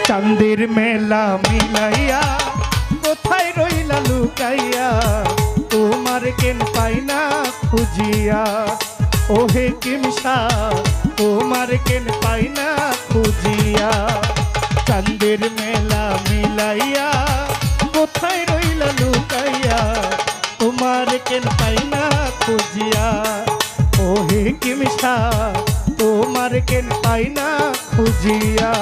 চাঁদের মেলা মিলাইয়া কোথায় রইলা লুকাইয়া তোমার কেন পাই না খুঁজিয়া ও হেকিমশা তোমার কেন পাই না খুঁজিয়া চাঁদের মেলা মিলাইয়া কোথায় রইলা লুকাইয়া তোমার কেন পাই না খুঁজিয়া ও হেকিমশা তোমার কেন পাই না খুঁজিয়া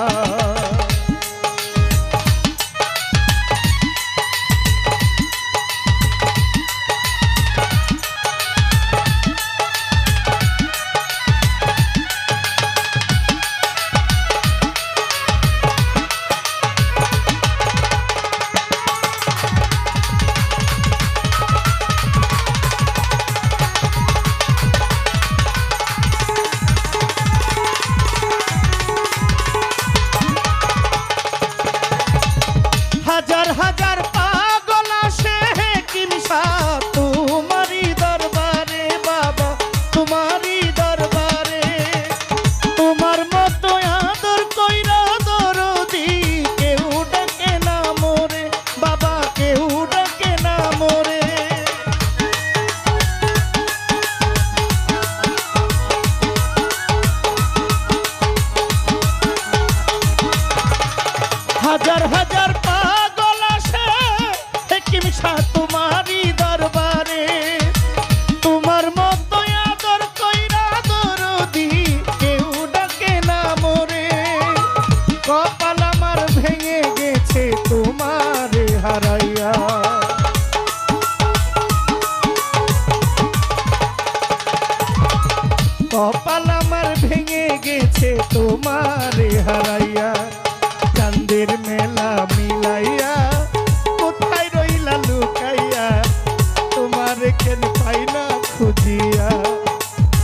হাজার হাজার পাগল আসে হেকিমশা তোমারই দরবারে বাবা তোমারই দরবারে তোমার মতো আদর কইরা দরদি কেউ ডাকে না মোরে বাবা কেউ ডাকে না মোরে হাজার হাজার তোমারই দরবারে তোমার মতো আদর কইরা দরদি কেউ ডাকে না মোরে কপাল আমার ভেঙে গেছে তোমারে হারাইয়া কপাল আমার ভেঙে গেছে তোমারে হারাইয়া চাঁদের মেলা মিলাইয়া কোথায় রইলা লুকাইয়া তোমার কেন পাই না খুঁজিয়া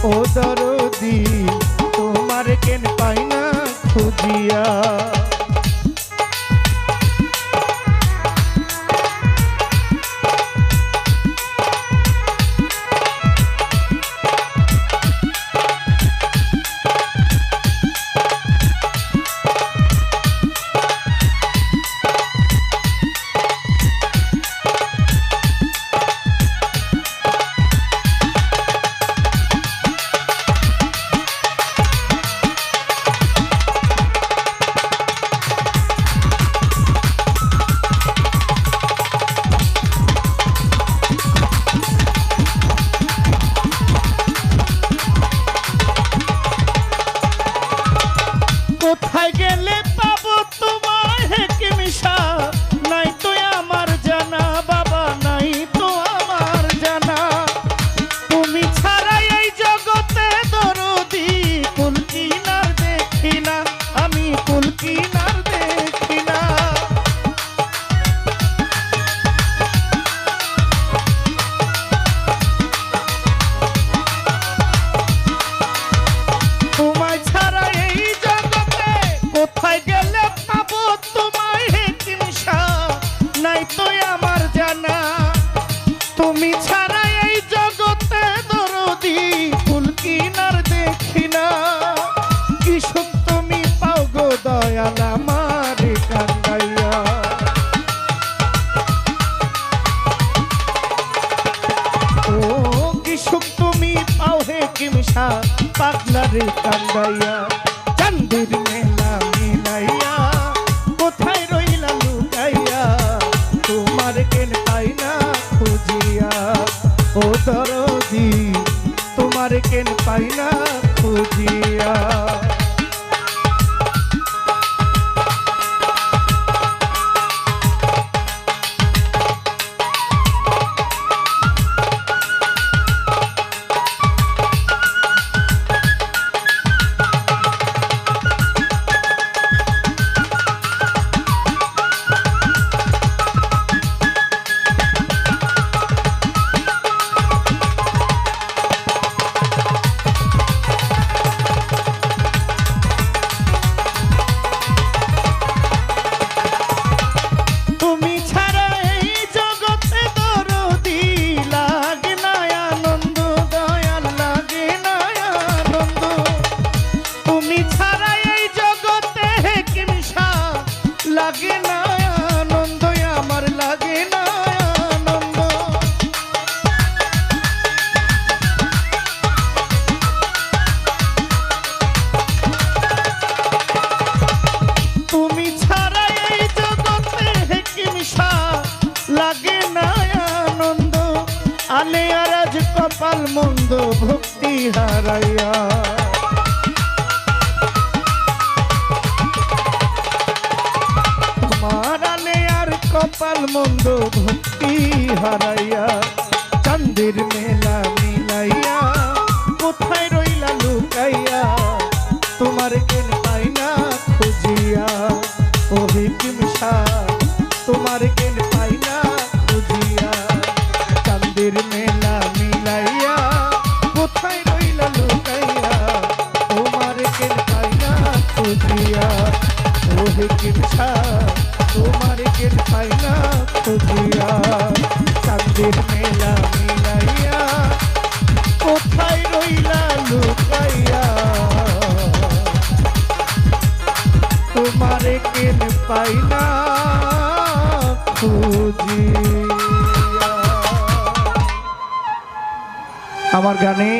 ও দরদি তোমার কেন পাই না খুঁজিয়া কোথায় গেলে পাবো তোমায় হেকিমশা নাই তো আমার জানা বাবা নাই তো আমার জানা তুমি ছাড়া এই জগতে দরদি কুল কিনার দেখি না আমি কুল কিনার দেখি না তোমায় ছাড়া এই কোথায় গেলে পাবো তোমায় হেকিমশা নাই তো আমার জানা তুমি ছাড়া এই জগতে দরদি ফুল কিনার দেখি না কি সুখ তুমি পাও গো দয়াল আমার কান্দাইয়া ও কি সুখ তুমি পাও হেকিমশা পাগলারে কান্দাইয়া চাঁদের মেলা মিলাইয়া কোথায় রইলা লুকাইয়া তোমার কেন পাই না খুঁজিয়া ও দরদি তোমার কেন পাই না খুঁজিয়া লাগে না আনন্দ, আমার লাগে না আনন্দ। তুমি ছাড়া এই জগতে কি মিশা লাগে না আনন্দ, আলে আরাজ কপাল মন্দ ভক্তি হারাইয়া। তোমার আলে আর কপাল মন্দ ভক্তি হারাইয়া, চাঁদের মেলা মিলাইয়া কোথায় রইলা লুকাইয়া, তোমার কেন পাই না খুঁজিয়া। ও হিকিমশা তোমার কেন পাই না খুঁজিয়া, চাঁদের মেলা মিলাইয়া কোথায় রইলা লুকাইয়া, তোমার কেন পাই না খুঁজিয়া। ও হিকিমশা তোমার কেন পাই না খুঁজিয়া, চাঁদের মেলা মিলাইয়া কোথায় রইলা লুকাইয়া, তোমারে কেন পাই না খুঁজিয়া। আমার গানে